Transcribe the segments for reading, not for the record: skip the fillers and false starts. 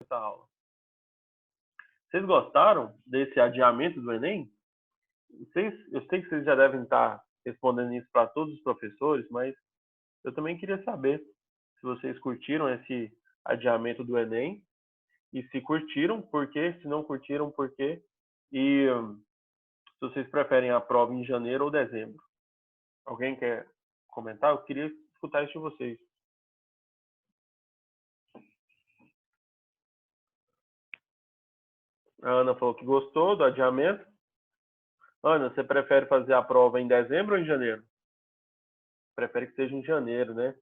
essa aula. Vocês gostaram desse adiamento do Enem? Eu sei que vocês já devem estar respondendo isso para todos os professores, mas eu também queria saber se vocês curtiram esse adiamento do Enem e se curtiram, por quê? Se não curtiram, por quê? E se vocês preferem a prova em janeiro ou dezembro. Alguém quer comentar? Eu queria escutar isso de vocês. A Ana falou que gostou do adiamento. Ana, você prefere fazer a prova em dezembro ou em janeiro? Prefere que seja em janeiro, né?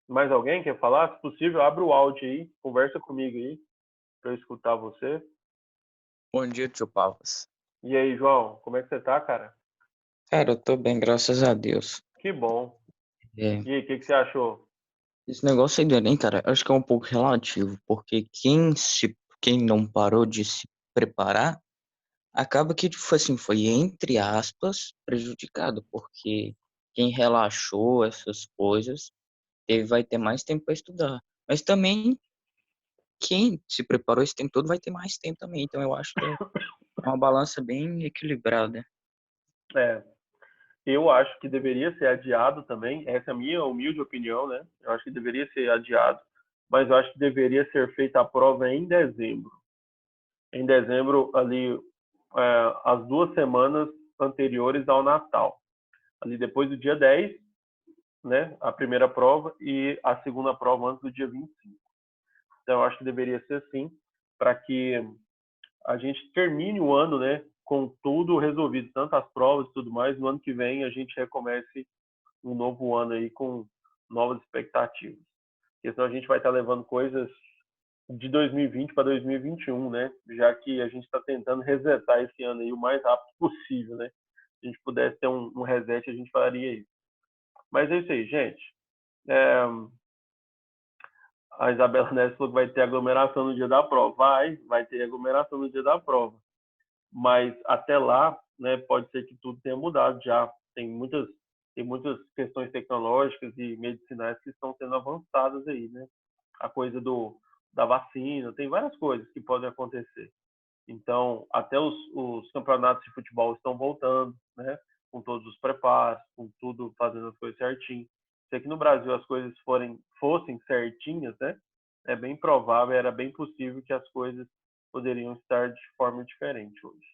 Mais alguém quer falar? Se possível, abre o áudio aí, conversa comigo aí, para eu escutar você. Bom dia, tio Pavas. E aí, João, como é que você tá, cara? Cara, eu tô bem, graças a Deus. Que bom. É, E aí, o que você achou? esse negócio aí do Enem, cara, eu acho que é um pouco relativo, porque quem não parou de se preparar, acaba que, tipo, assim, foi, entre aspas, prejudicado, porque quem relaxou essas coisas, vai ter mais tempo para estudar. Mas também, quem se preparou esse tempo todo vai ter mais tempo também, então eu acho que é uma balança bem equilibrada. É, eu acho que deveria ser adiado também. Essa é a minha humilde opinião, né? Eu acho que deveria ser adiado, mas eu acho que deveria ser feita a prova em dezembro. Em dezembro, ali, as 2 semanas anteriores ao Natal. Ali depois do dia 10, né? A primeira prova e a segunda prova antes do dia 25. Então, eu acho que deveria ser assim, para que a gente termine o ano, né, com tudo resolvido, tanto as provas e tudo mais. No ano que vem, a gente recomece um novo ano aí com novas expectativas. Porque senão a gente vai estar levando coisas de 2020 para 2021, né? Já que a gente está tentando resetar esse ano aí o mais rápido possível, né? Se a gente pudesse ter um reset, a gente faria isso. Mas é isso aí, gente. É, a Isabela Neves falou que vai ter aglomeração no dia da prova. Vai ter aglomeração no dia da prova. Mas até lá, né, pode ser que tudo tenha mudado já. Tem muitas questões tecnológicas e medicinais que estão sendo avançadas aí, né? A coisa da vacina, tem várias coisas que podem acontecer. Então, até os campeonatos de futebol estão voltando, né? Com todos os preparos, com tudo fazendo as coisas certinho. Se aqui no Brasil as coisas fossem certinhas, né? É bem provável, era bem possível que as coisas poderiam estar de forma diferente hoje.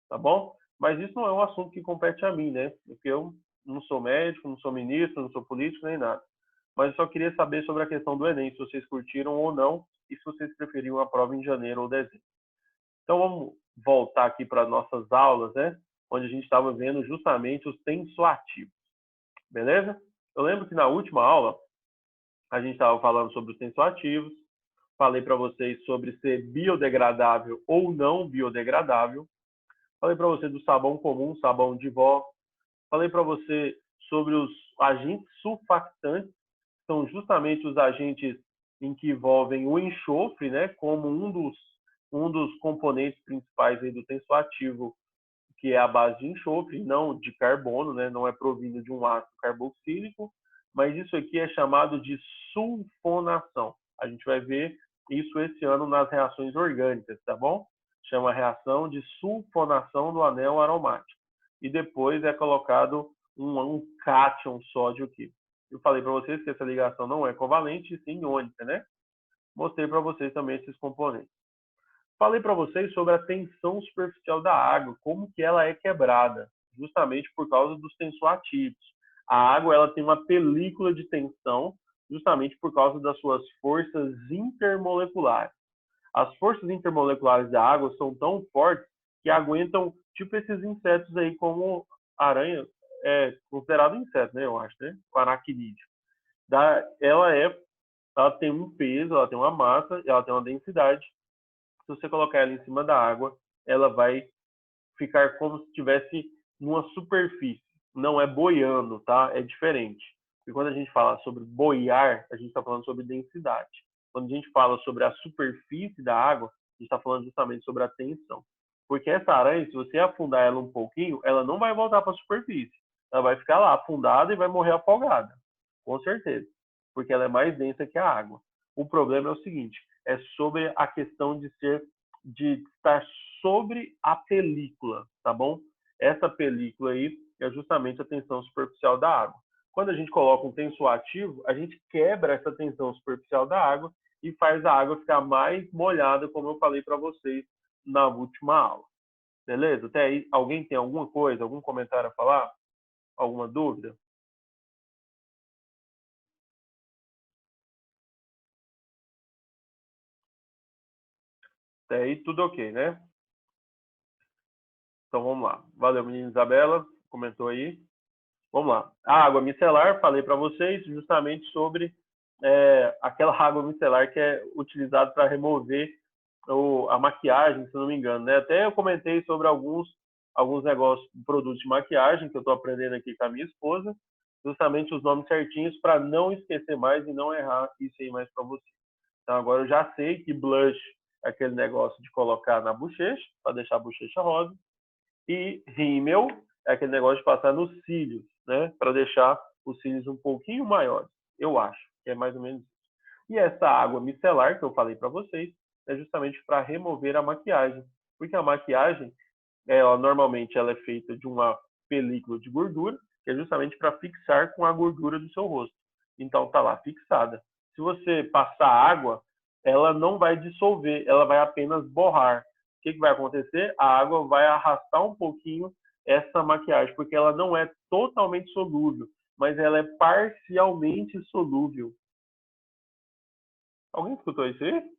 Tá bom? Mas isso não é um assunto que compete a mim, né? Porque eu não sou médico, não sou ministro, não sou político, nem nada. Mas eu só queria saber sobre a questão do Enem, se vocês curtiram ou não, e se vocês preferiam a prova em janeiro ou dezembro. Então vamos voltar aqui para nossas aulas, né? Onde a gente estava vendo justamente os tensoativos. Beleza? Eu lembro que na última aula a gente estava falando sobre os tensoativos. Falei para vocês sobre ser biodegradável ou não biodegradável. Falei para você do sabão comum, sabão de vó. Falei para você sobre os agentes surfactantes, que são justamente os agentes em que envolvem o enxofre, né, como um dos componentes principais aí do tensoativo, que é a base de enxofre, não de carbono, né, não é provindo de um ácido carboxílico, mas isso aqui é chamado de sulfonação. A gente vai ver isso esse ano nas reações orgânicas, tá bom? Chama a reação de sulfonação do anel aromático. E depois é colocado um cátion sódio aqui. Eu falei para vocês que essa ligação não é covalente, e sim iônica, né? Mostrei para vocês também esses componentes. Falei para vocês sobre a tensão superficial da água, como que ela é quebrada, justamente por causa dos tensoativos. A água ela tem uma película de tensão, justamente por causa das suas forças intermoleculares. As forças intermoleculares da água são tão fortes que aguentam, tipo esses insetos aí, como a aranha, é considerado inseto, né? Eu acho, né? O aracnídeo. Ela tem um peso, ela tem uma massa, ela tem uma densidade. Se você colocar ela em cima da água, ela vai ficar como se estivesse numa superfície. Não é boiando, tá? É diferente. E quando a gente fala sobre boiar, a gente está falando sobre densidade. Quando a gente fala sobre a superfície da água, a gente está falando justamente sobre a tensão. Porque essa aranha, se você afundar ela um pouquinho, ela não vai voltar para a superfície. Ela vai ficar lá afundada e vai morrer afogada. Com certeza. Porque ela é mais densa que a água. O problema é o seguinte: é sobre a questão de estar sobre a película, tá bom? Essa película aí é justamente a tensão superficial da água. Quando a gente coloca um tensoativo, a gente quebra essa tensão superficial da água e faz a água ficar mais molhada, como eu falei para vocês na última aula. Beleza? Até aí, alguém tem alguma coisa, algum comentário a falar? Alguma dúvida? Até aí, tudo ok, né? Então vamos lá. Valeu, menina Isabela, comentou aí. Vamos lá. A água micelar, falei para vocês justamente sobre aquela água micelar que é utilizada para remover a maquiagem, se não me engano, né? Até eu comentei sobre alguns negócios, produtos de maquiagem que eu estou aprendendo aqui com a minha esposa, justamente os nomes certinhos para não esquecer mais e não errar isso aí mais para você. Então agora eu já sei que blush é aquele negócio de colocar na bochecha, para deixar a bochecha rosa, e rímel é aquele negócio de passar nos cílios, né? Para deixar os cílios um pouquinho maiores. Eu acho que é mais ou menos isso. E essa água micelar que eu falei para vocês é justamente para remover a maquiagem, porque a maquiagem, normalmente ela é feita de uma película de gordura, que é justamente para fixar com a gordura do seu rosto. Então tá lá fixada. Se você passar água, ela não vai dissolver, ela vai apenas borrar. O que vai acontecer? A água vai arrastar um pouquinho essa maquiagem, porque ela não é totalmente solúvel, mas ela é parcialmente solúvel. Alguém escutou isso aí?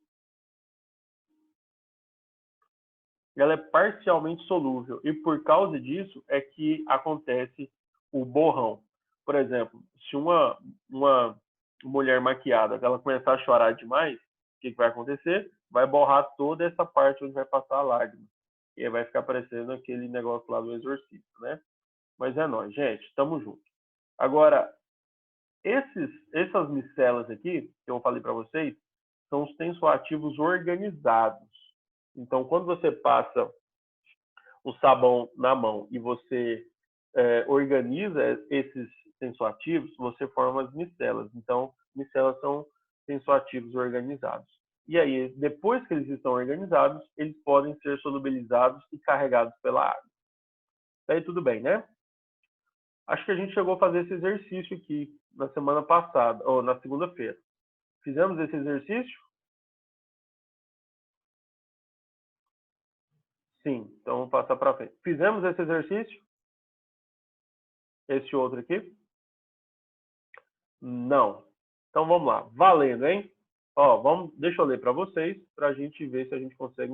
Ela é parcialmente solúvel e por causa disso é que acontece o borrão. Por exemplo, se uma mulher maquiada ela começar a chorar demais, o que vai acontecer? Vai borrar toda essa parte onde vai passar a lágrima. E aí vai ficar parecendo aquele negócio lá do exorcista, né? Mas é nóis, gente, tamo junto. Agora, essas micelas aqui, que eu falei para vocês, são os tensoativos organizados. Então, quando você passa o sabão na mão e você organiza esses tensoativos, você forma as micelas. Então, micelas são tensoativos organizados. E aí, depois que eles estão organizados, eles podem ser solubilizados e carregados pela água. Daí tudo bem, né? Acho que a gente chegou a fazer esse exercício aqui na semana passada, ou na segunda-feira. Fizemos esse exercício? Sim, então vamos passar para frente. Fizemos esse exercício? Esse outro aqui? Não. Então vamos lá, valendo, hein? Ó, deixa eu ler para vocês, para a gente ver se a gente consegue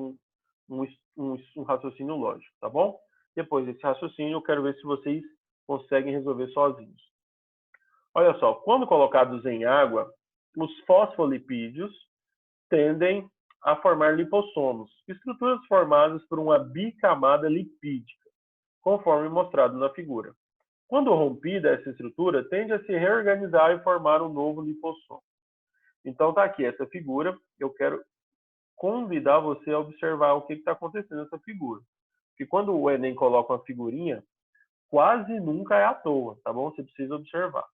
um raciocínio lógico, tá bom? Depois desse raciocínio, eu quero ver se vocês conseguem resolver sozinhos. Olha só, quando colocados em água, os fosfolipídios tendem a formar lipossomos, estruturas formadas por uma bicamada lipídica, conforme mostrado na figura. Quando rompida essa estrutura, tende a se reorganizar e formar um novo lipossomo. Então tá aqui essa figura, eu quero convidar você a observar o que está acontecendo nessa figura. Porque quando o Enem coloca uma figurinha, quase nunca é à toa, tá bom? Você precisa observar.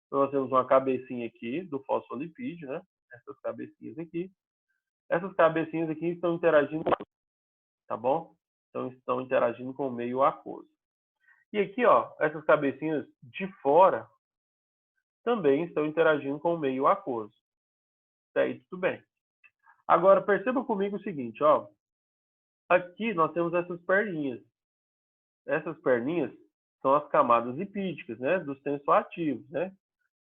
Então nós temos uma cabecinha aqui do fosfolipídio, né? Essas cabecinhas aqui. Essas cabecinhas aqui estão interagindo, tá bom? Então estão interagindo com o meio aquoso. E aqui, ó, essas cabecinhas de fora também estão interagindo com o meio aquoso. Daí tudo bem. Agora perceba comigo o seguinte, ó. Aqui nós temos essas perninhas. Essas perninhas são as camadas lipídicas, né, dos tensoativos, né?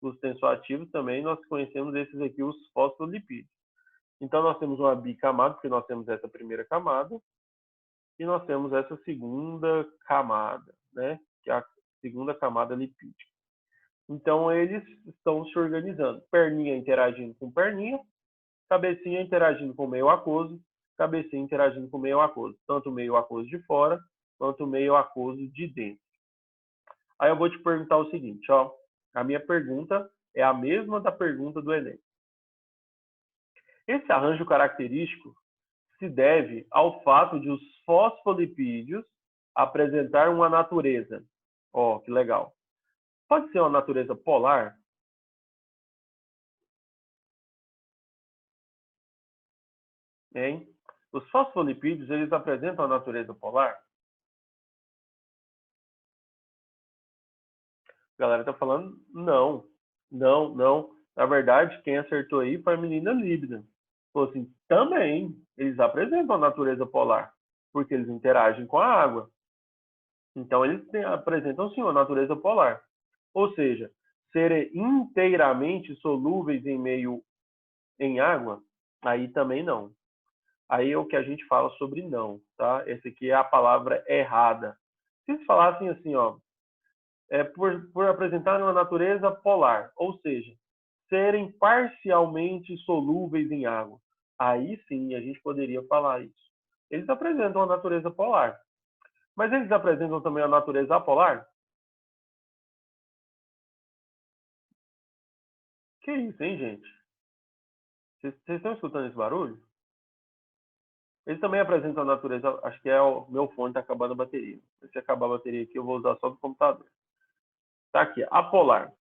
Os tensoativos também nós conhecemos esses aqui, os fosfolipídios. Então nós temos uma bicamada, porque nós temos essa primeira camada e nós temos essa segunda camada, né, que é a segunda camada lipídica. Então eles estão se organizando, perninha interagindo com perninha, cabecinha interagindo com o meio aquoso, cabecinha interagindo com o meio aquoso, tanto o meio aquoso de fora quanto o meio aquoso de dentro. Aí eu vou te perguntar o seguinte, ó, a minha pergunta é a mesma da pergunta do Enem. Esse arranjo característico se deve ao fato de os fosfolipídios apresentar uma natureza. Ó, que legal. Pode ser uma natureza polar? Hein? Os fosfolipídios, eles apresentam a natureza polar? A galera tá falando não. Não, não. Na verdade, quem acertou aí foi a menina Líbida. Falou assim, também eles apresentam a natureza polar, porque eles interagem com a água. Então, eles apresentam, sim, a natureza polar. Ou seja, serem inteiramente solúveis em meio em água, aí também não. Aí é o que a gente fala sobre não, tá? Essa aqui é a palavra errada. Se eles falassem assim, ó, por apresentarem uma natureza polar, ou seja, serem parcialmente solúveis em água, aí sim a gente poderia falar isso. Eles apresentam a natureza polar. Mas eles apresentam também a natureza apolar? Que isso, hein, gente? Vocês estão escutando esse barulho? Eles também apresentam a natureza, acho que é o meu fone está acabando a bateria. Se acabar a bateria aqui, eu vou usar só do computador. Tá aqui, apolar.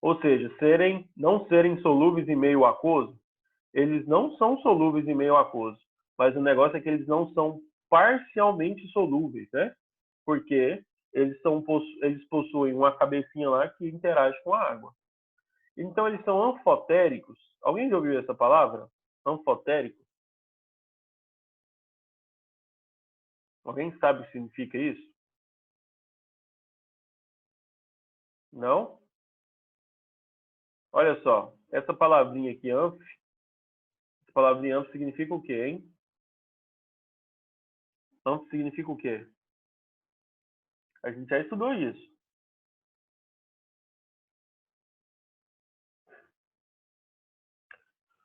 Ou seja, não serem solúveis em meio aquoso. Eles não são solúveis em meio aquoso, mas o negócio é que eles não são parcialmente solúveis, né? Porque eles possuem uma cabecinha lá que interage com a água. Então, eles são anfotéricos. Alguém já ouviu essa palavra? Anfotérico? Alguém sabe o que significa isso? Não? Olha só, essa palavrinha aqui, essa palavrinha anf significa o quê, hein? Anf significa o quê? A gente já estudou isso.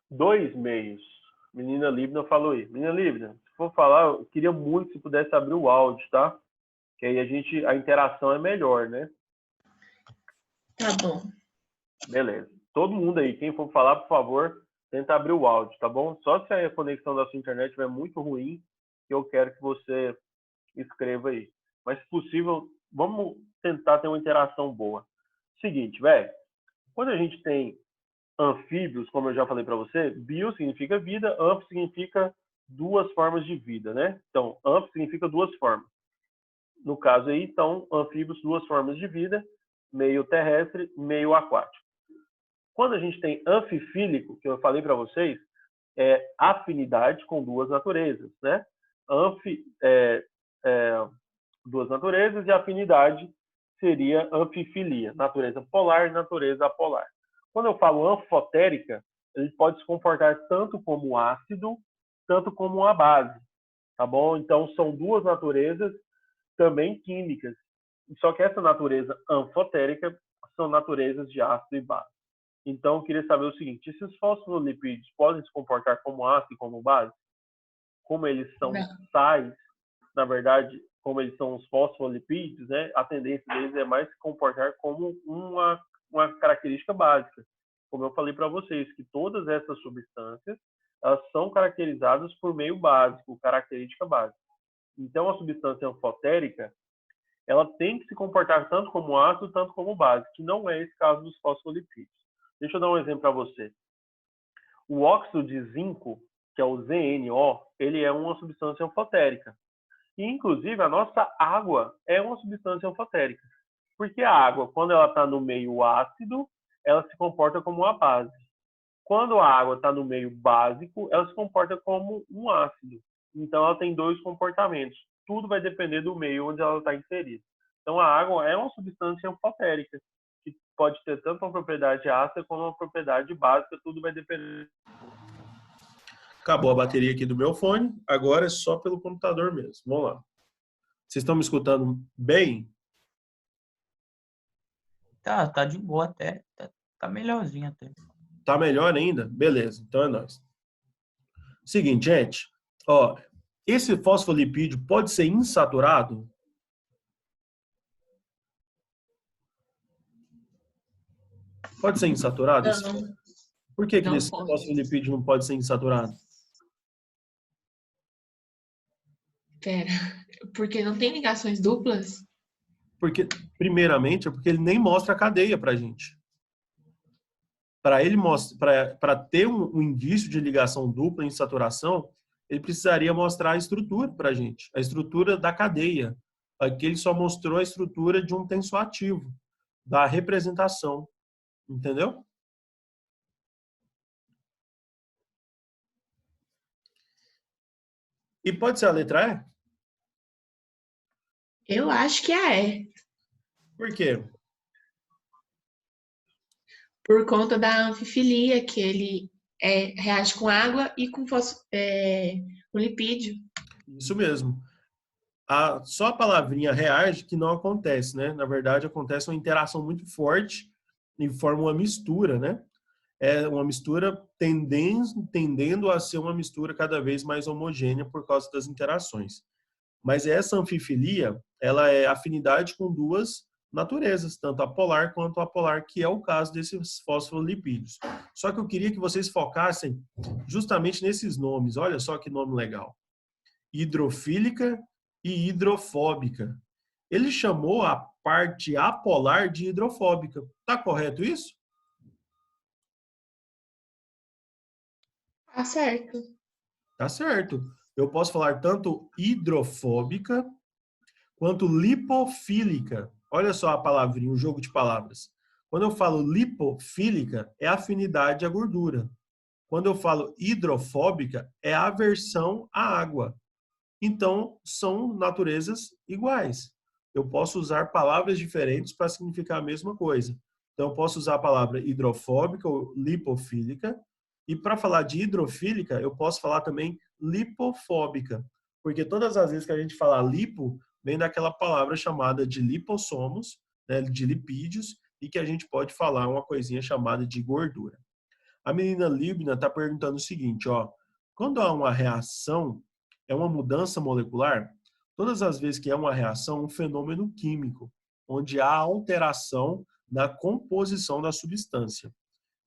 Dois meios. Menina Líbida falou aí. Menina Líbida, se for falar, eu queria muito se pudesse abrir o áudio, tá? Que aí a interação é melhor, né? Tá bom. Beleza. Todo mundo aí, quem for falar, por favor, tenta abrir o áudio, tá bom? Só se a conexão da sua internet estiver muito ruim, que eu quero que você escreva aí. Mas, se possível, vamos tentar ter uma interação boa. Seguinte, velho. Quando a gente tem anfíbios, como eu já falei para você, bio significa vida, anf significa duas formas de vida, né? Então, anf significa duas formas. No caso aí, então, anfíbios, duas formas de vida, meio terrestre, meio aquático. Quando a gente tem anfifílico, que eu falei para vocês, é afinidade com duas naturezas, né? Duas naturezas, e afinidade seria anfifilia, natureza polar e natureza apolar. Quando eu falo anfotérica, ele pode se comportar tanto como ácido, tanto como uma base, tá bom? Então, são duas naturezas também químicas. Só que essa natureza anfotérica são naturezas de ácido e base. Então, eu queria saber o seguinte, esses fosfolipídios podem se comportar como ácido e como base? Como eles são sais, na verdade, como eles são os fosfolipídios, né, a tendência deles é mais se comportar como uma característica básica. Como eu falei para vocês, que todas essas substâncias elas são caracterizadas por meio básico, característica básica. Então, a substância anfotérica ela tem que se comportar tanto como ácido, tanto como base, que não é esse caso dos fosfolipídios. Deixa eu dar um exemplo para você. O óxido de zinco, que é o ZNO, ele é uma substância anfotérica. E, inclusive, a nossa água é uma substância anfotérica. Porque a água, quando ela está no meio ácido, ela se comporta como uma base. Quando a água está no meio básico, ela se comporta como um ácido. Então, ela tem dois comportamentos. Tudo vai depender do meio onde ela está inserida. Então, a água é uma substância anfotérica, que pode ter tanto uma propriedade ácida como uma propriedade básica. Tudo vai depender. Acabou a bateria aqui do meu fone, agora é só pelo computador mesmo. Vamos lá. Vocês estão me escutando bem? Tá de boa até. Tá melhorzinho até. Tá melhor ainda? Beleza, então é nóis. Seguinte, gente. Ó, esse fosfolipídio pode ser insaturado? Pode ser insaturado? Não, Por que não esse pode. fosfolipídio não pode ser insaturado? Pera, porque não tem ligações duplas? Porque, primeiramente, é porque ele nem mostra a cadeia pra gente. para ter um indício de ligação dupla em saturação, ele precisaria mostrar a estrutura para a gente, a estrutura da cadeia. Aqui ele só mostrou a estrutura de um tensoativo, da representação. Entendeu? E pode ser a letra E? Eu acho que é. Por quê? Por conta da anfifilia, que ele reage com água e com lipídio. Isso mesmo. Só a palavrinha reage que não acontece, né? Na verdade, acontece uma interação muito forte e forma uma mistura, né? É uma mistura tendendo a ser uma mistura cada vez mais homogênea por causa das interações. Mas essa anfifilia, ela é afinidade com duas naturezas, tanto a polar quanto a apolar, que é o caso desses fosfolipídios. Só que eu queria que vocês focassem justamente nesses nomes. Olha só que nome legal. Hidrofílica e hidrofóbica. Ele chamou a parte apolar de hidrofóbica. Tá correto isso? Tá certo. Tá certo. Eu posso falar tanto hidrofóbica quanto lipofílica. Olha só a palavrinha, o jogo de palavras. Quando eu falo lipofílica, é afinidade à gordura. Quando eu falo hidrofóbica, é aversão à água. Então, são naturezas iguais. Eu posso usar palavras diferentes para significar a mesma coisa. Então, eu posso usar a palavra hidrofóbica ou lipofílica. E para falar de hidrofílica, eu posso falar também lipofóbica. Porque todas as vezes que a gente fala lipo, vem daquela palavra chamada de lipossomos, né, de lipídios, e que a gente pode falar uma coisinha chamada de gordura. A menina Libna está perguntando o seguinte, ó, quando há uma reação, é uma mudança molecular? Todas as vezes que é uma reação, um fenômeno químico, onde há alteração na composição da substância.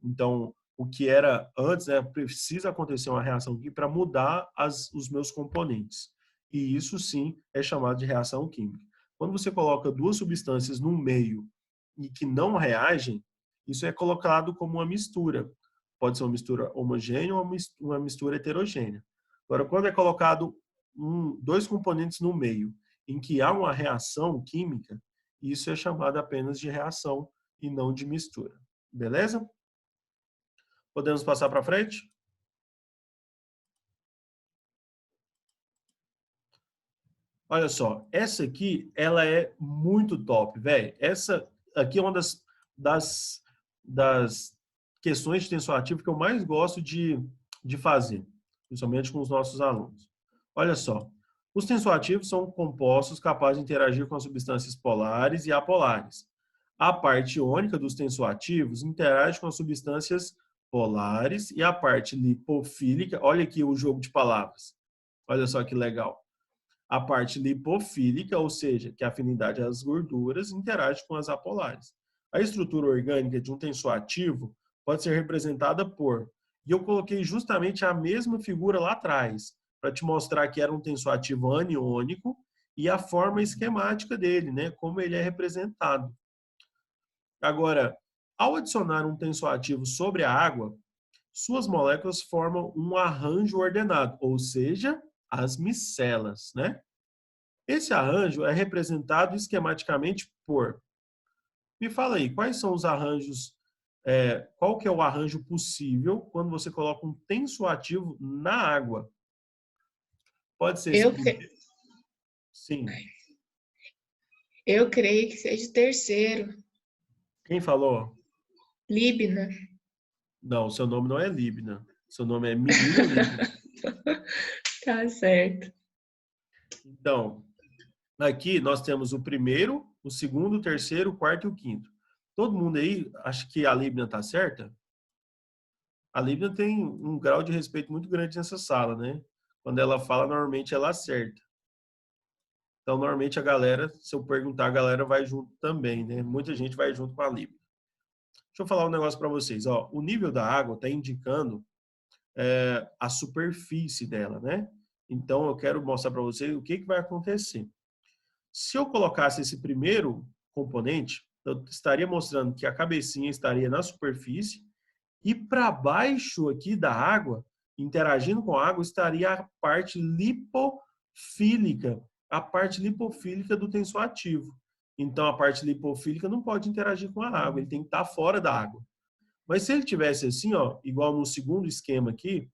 Então, o que era antes, né, precisa acontecer uma reação aqui para mudar os meus componentes. E isso sim é chamado de reação química. Quando você coloca duas substâncias no meio e que não reagem, isso é colocado como uma mistura. Pode ser uma mistura homogênea ou uma mistura heterogênea. Agora, quando é colocado dois componentes no meio, em que há uma reação química, isso é chamado apenas de reação e não de mistura. Beleza? Podemos passar para frente? Olha só, essa aqui, ela é muito top, velho. Essa aqui é uma das questões de tensoativo que eu mais gosto de fazer, principalmente com os nossos alunos. Olha só, os tensoativos são compostos capazes de interagir com as substâncias polares e apolares. A parte iônica dos tensoativos interage com as substâncias polares e a parte lipofílica, olha aqui o jogo de palavras. Olha só que legal. A parte lipofílica, ou seja, que a afinidade às gorduras, interage com as apolares. A estrutura orgânica de um tensoativo pode ser representada por... E eu coloquei justamente a mesma figura lá atrás, para te mostrar que era um tensoativo aniônico e a forma esquemática dele, né? Como ele é representado. Agora, ao adicionar um tensoativo sobre a água, suas moléculas formam um arranjo ordenado, ou seja, as micelas, né? Esse arranjo é representado esquematicamente por... Me fala aí, quais são os arranjos, qual que é o arranjo possível quando você coloca um tensoativo na água? Pode ser esse primeiro? Sim. Eu creio que seja o terceiro. Quem falou? Libna. Não, seu nome não é Libna. Seu nome é Menina Libna. Tá certo. Então, aqui nós temos o primeiro, o segundo, o terceiro, o quarto e o quinto. Todo mundo aí acha que a Libna está certa? A Libna tem um grau de respeito muito grande nessa sala, né? Quando ela fala, normalmente ela acerta. Então, normalmente a galera, se eu perguntar, a galera vai junto também, né? Muita gente vai junto com a Libna. Deixa eu falar um negócio para vocês. Ó, o nível da água está indicando a superfície dela, né? Então, eu quero mostrar para vocês o que vai acontecer. Se eu colocasse esse primeiro componente, eu estaria mostrando que a cabecinha estaria na superfície E para baixo aqui da água, interagindo com a água, estaria a parte lipofílica, a parte lipofílica do tensoativo. Então, a parte lipofílica não pode interagir com a água, ele tem que estar fora da água. Mas se ele tivesse assim, ó, igual no segundo esquema aqui,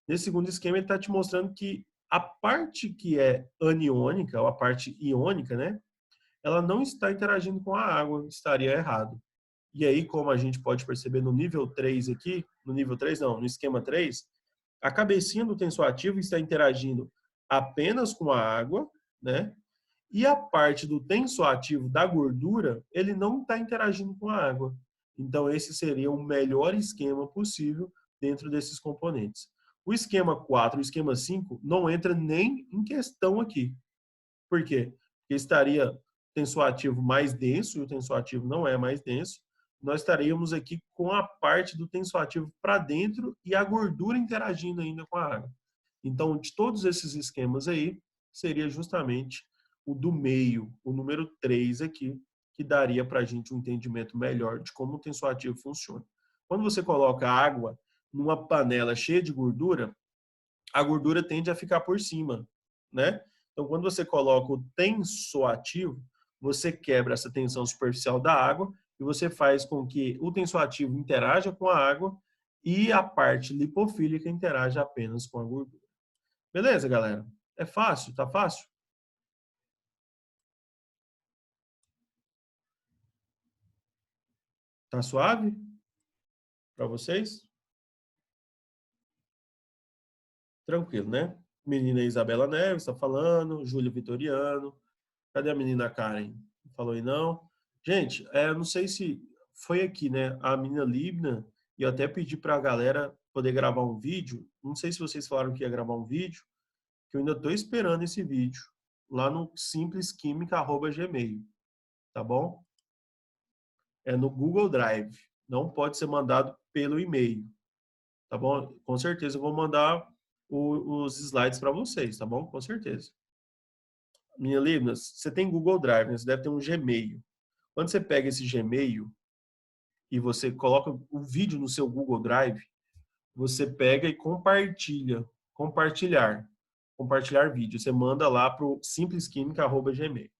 nesse segundo esquema ele está te mostrando que a parte que é aniônica, ou a parte iônica, né, ela não está interagindo com a água, estaria errado. E aí, como a gente pode perceber no nível 3 aqui, no nível 3 não, no esquema 3, a cabecinha do tensoativo está interagindo apenas com a água, né? E a parte do tensoativo da gordura, ele não está interagindo com a água. Então, esse seria o melhor esquema possível dentro desses componentes. O esquema 4 e o esquema 5 não entra nem em questão aqui. Por quê? Porque estaria tensoativo mais denso, e o tensoativo não é mais denso. Nós estaríamos aqui com a parte do tensoativo para dentro e a gordura interagindo ainda com a água. Então, de todos esses esquemas aí, seria justamente o do meio, o número 3 aqui, que daria para a gente um entendimento melhor de como o tensoativo funciona. Quando você coloca água numa panela cheia de gordura, a gordura tende a ficar por cima, né? Então, quando você coloca o tensoativo, você quebra essa tensão superficial da água e você faz com que o tensoativo interaja com a água e a parte lipofílica interaja apenas com a gordura. Beleza, galera? É fácil? Tá fácil? Tá suave para vocês? Tranquilo, né? Menina Isabela Neves está falando, Júlia Vitoriano. Cadê a menina Karen? Não falou aí não? Gente, eu não sei se foi aqui, né? A menina Libna, e eu até pedi para a galera poder gravar um vídeo. Não sei se vocês falaram que ia gravar um vídeo, que eu ainda estou esperando esse vídeo lá no simplesquimica@gmail, tá bom? É no Google Drive. Não pode ser mandado pelo e-mail, tá bom? Com certeza eu vou mandar os slides para vocês, tá bom? Com certeza. Minha Libna, você tem Google Drive, né? Você deve ter um Gmail. Quando você pega esse Gmail e você coloca o vídeo no seu Google Drive, você pega e compartilha. Compartilhar vídeo. Você manda lá para o simplesquimica@gmail,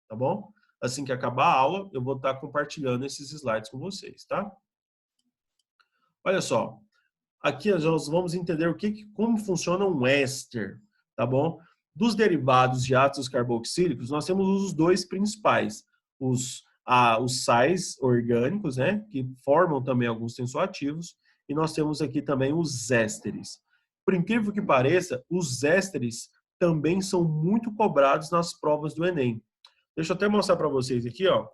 tá bom? Assim que acabar a aula, eu vou estar compartilhando esses slides com vocês, tá? Olha só. Aqui nós vamos entender como funciona um éster, tá bom? Dos derivados de ácidos carboxílicos, nós temos os dois principais. Os sais orgânicos, né, que formam também alguns tensoativos, e nós temos aqui também os ésteres. Por incrível que pareça, os ésteres também são muito cobrados nas provas do Enem. Deixa eu até mostrar para vocês aqui, ó.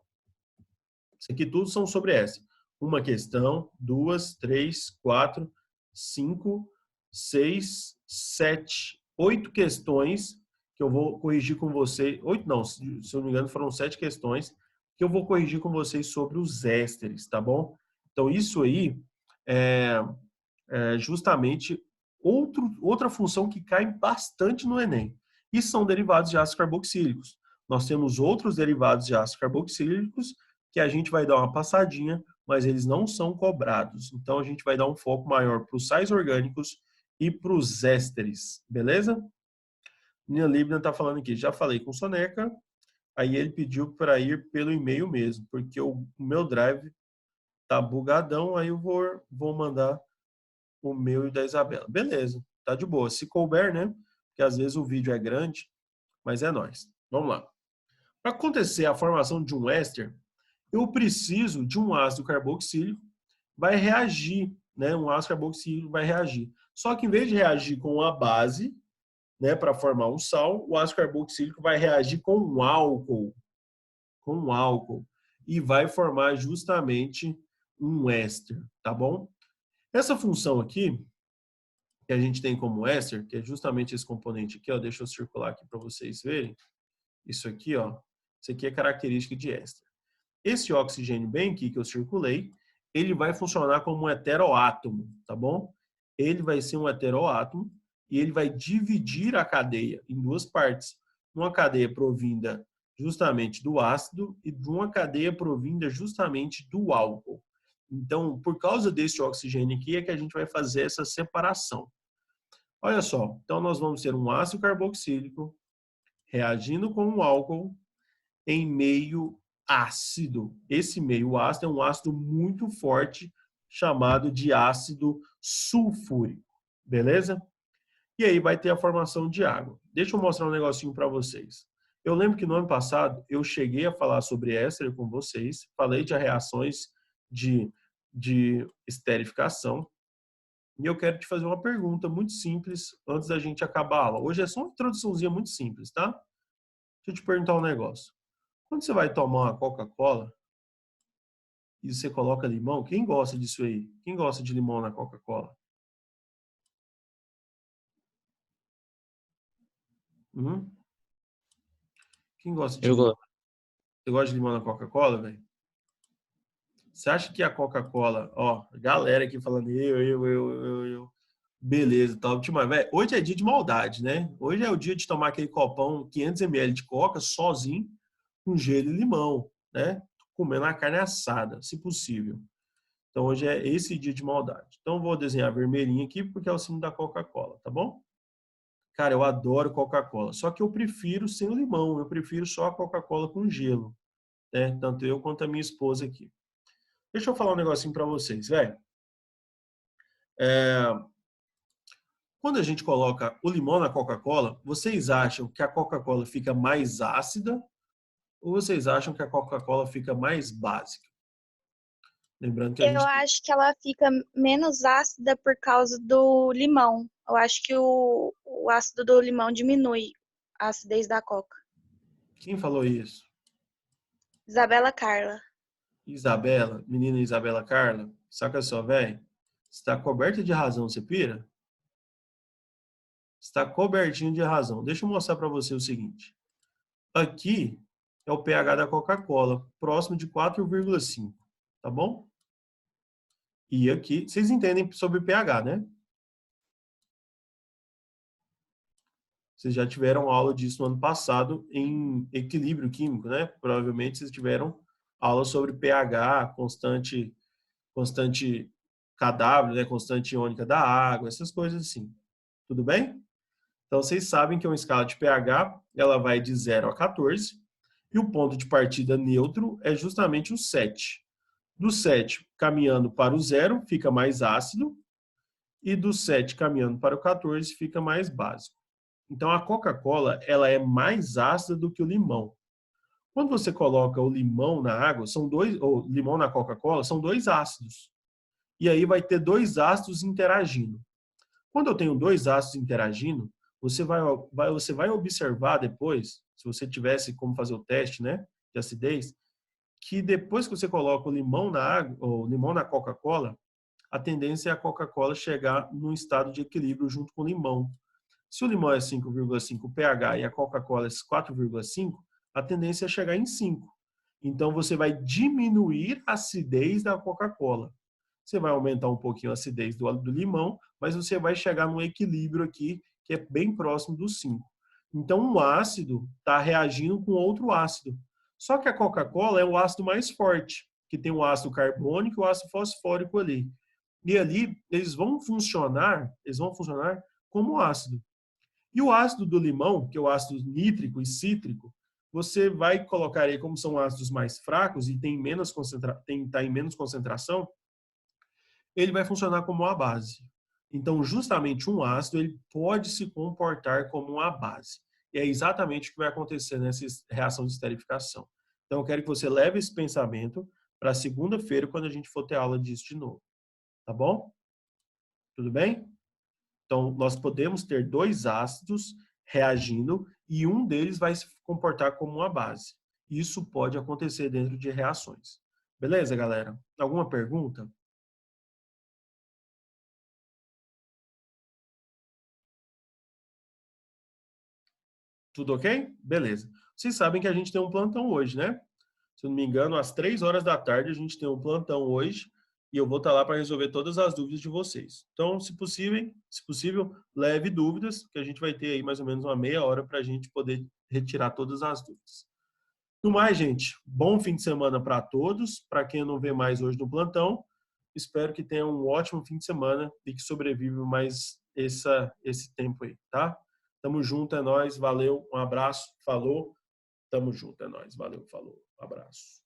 Isso aqui tudo são sobre éster. Uma questão, 2, 3, 4, 5, 6, 7, 8 questões que eu vou corrigir com vocês. 8 não, se eu não me engano, foram 7 questões que eu vou corrigir com vocês sobre os ésteres, tá bom? Então, isso aí é justamente outra função que cai bastante no Enem. E são derivados de ácidos carboxílicos. Nós temos outros derivados de ácidos carboxílicos que a gente vai dar uma passadinha, mas eles não são cobrados. Então, a gente vai dar um foco maior para os sais orgânicos e para os ésteres, beleza? Minha Libna está falando aqui, já falei com o Soneca, aí ele pediu para ir pelo e-mail mesmo, porque o meu drive tá bugadão, aí eu vou mandar o meu e o da Isabela. Beleza, tá de boa. Se couber, né? Porque às vezes o vídeo é grande, mas é nóis. Vamos lá. Para acontecer a formação de um éster, eu preciso de um ácido carboxílico, vai reagir, né? Um ácido carboxílico vai reagir. Só que em vez de reagir com a base, né, para formar um sal, o ácido carboxílico vai reagir com um álcool, e vai formar justamente um éster, tá bom? Essa função aqui, que a gente tem como éster, que é justamente esse componente aqui, ó, deixa eu circular aqui para vocês verem. Isso aqui, ó, isso aqui é característica de éster. Esse oxigênio bem aqui que eu circulei, ele vai funcionar como um heteroátomo, tá bom? Ele vai ser um heteroátomo e ele vai dividir a cadeia em duas partes. Uma cadeia provinda justamente do ácido e de uma cadeia provinda justamente do álcool. Então, por causa desse oxigênio aqui, é que a gente vai fazer essa separação. Olha só, então nós vamos ter um ácido carboxílico reagindo com um álcool em meio ácido. Esse meio ácido é um ácido muito forte, chamado de ácido sulfúrico. Beleza? E aí vai ter a formação de água. Deixa eu mostrar um negocinho para vocês. Eu lembro que no ano passado eu cheguei a falar sobre éster com vocês, falei de reações de esterificação. E eu quero te fazer uma pergunta muito simples antes da gente acabar a aula. Hoje é só uma introduçãozinha muito simples, tá? Deixa eu te perguntar um negócio. Quando você vai tomar uma Coca-Cola e você coloca limão, quem gosta disso aí? Quem gosta de limão na Coca-Cola? Quem gosta de Eu limão? gosto. Você gosta de limão na Coca-Cola, velho? Você acha que a Coca-Cola, ó, galera aqui falando eu, beleza, tal, velho, hoje é dia de maldade, né? Hoje é o dia de tomar aquele copão 500 ml de Coca sozinho, com gelo e limão, né? Comendo a carne assada, se possível. Então hoje é esse dia de maldade. Então vou desenhar vermelhinho aqui porque é o símbolo da Coca-Cola, tá bom? Cara, eu adoro Coca-Cola, só que eu prefiro sem o limão, eu prefiro só a Coca-Cola com gelo, né? Tanto eu quanto a minha esposa aqui. Deixa eu falar um negocinho para vocês, velho. Quando a gente coloca o limão na Coca-Cola, vocês acham que a Coca-Cola fica mais ácida ou vocês acham que a Coca-Cola fica mais básica? Lembrando que a Eu gente... acho que ela fica menos ácida por causa do limão. Eu acho que o ácido do limão diminui a acidez da coca. Quem falou isso? Isabela Carla. Isabela, menina Isabela Carla, saca só, velho. Está coberta de razão, você pira? Está cobertinho de razão. Deixa eu mostrar para você o seguinte. Aqui é o pH da Coca-Cola, próximo de 4,5, tá bom? E aqui, vocês entendem sobre pH, né? Vocês já tiveram aula disso no ano passado em equilíbrio químico, né? Provavelmente vocês tiveram aula sobre pH, constante KW, né? Constante iônica da água, essas coisas assim. Tudo bem? Então, vocês sabem que uma escala de pH, ela vai de 0 a 14, e o ponto de partida neutro é justamente o 7. Do 7 caminhando para o 0, fica mais ácido, e do 7 caminhando para o 14, fica mais básico. Então, a Coca-Cola, ela é mais ácida do que o limão. Quando você coloca o limão na água, ou limão na Coca-Cola, são dois ácidos. E aí vai ter dois ácidos interagindo. Quando eu tenho dois ácidos interagindo, você vai observar depois, se você tivesse como fazer o teste, né, de acidez, que depois que você coloca o limão na água, ou limão na Coca-Cola, a tendência é a Coca-Cola chegar num estado de equilíbrio junto com o limão. Se o limão é 5,5 pH e a Coca-Cola é 4,5, a tendência é chegar em 5. Então, você vai diminuir a acidez da Coca-Cola. Você vai aumentar um pouquinho a acidez do limão, mas você vai chegar num equilíbrio aqui que é bem próximo do 5. Então, um ácido está reagindo com outro ácido. Só que a Coca-Cola é o ácido mais forte, que tem o ácido carbônico e o ácido fosfórico ali. E ali, eles vão funcionar como ácido. E o ácido do limão, que é o ácido nítrico e cítrico, você vai colocar aí, como são ácidos mais fracos e tá em menos concentração, ele vai funcionar como uma base. Então, justamente um ácido, ele pode se comportar como uma base. E é exatamente o que vai acontecer nessa reação de esterificação. Então, eu quero que você leve esse pensamento para segunda-feira, quando a gente for ter aula disso de novo. Tá bom? Tudo bem? Então, nós podemos ter dois ácidos reagindo e um deles vai se comportar como uma base. Isso pode acontecer dentro de reações. Beleza, galera? Alguma pergunta? Tudo ok? Beleza. Vocês sabem que a gente tem um plantão hoje, né? Se eu não me engano, às 3 horas da tarde a gente tem um plantão hoje e eu vou estar lá para resolver todas as dúvidas de vocês. Então, se possível, leve dúvidas, que a gente vai ter aí mais ou menos uma meia hora para a gente poder retirar todas as dúvidas. No mais, gente, bom fim de semana para todos. Para quem não vê mais hoje no plantão, Espero que tenha um ótimo fim de semana e que sobreviva mais esse tempo aí, tá? Tamo junto, é nóis, valeu, um abraço, falou. Tamo junto, é nóis, valeu, falou, um abraço.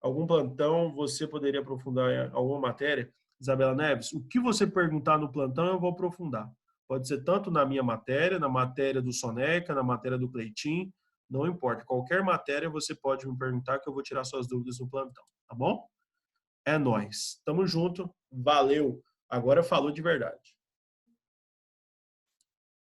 Algum plantão, você poderia aprofundar em alguma matéria? Isabela Neves, o que você perguntar no plantão eu vou aprofundar. Pode ser tanto na minha matéria, na matéria do Soneca, na matéria do Cleitinho, não importa. Qualquer matéria você pode me perguntar que eu vou tirar suas dúvidas no plantão, tá bom? É nóis. Tamo junto. Valeu. Agora falou de verdade.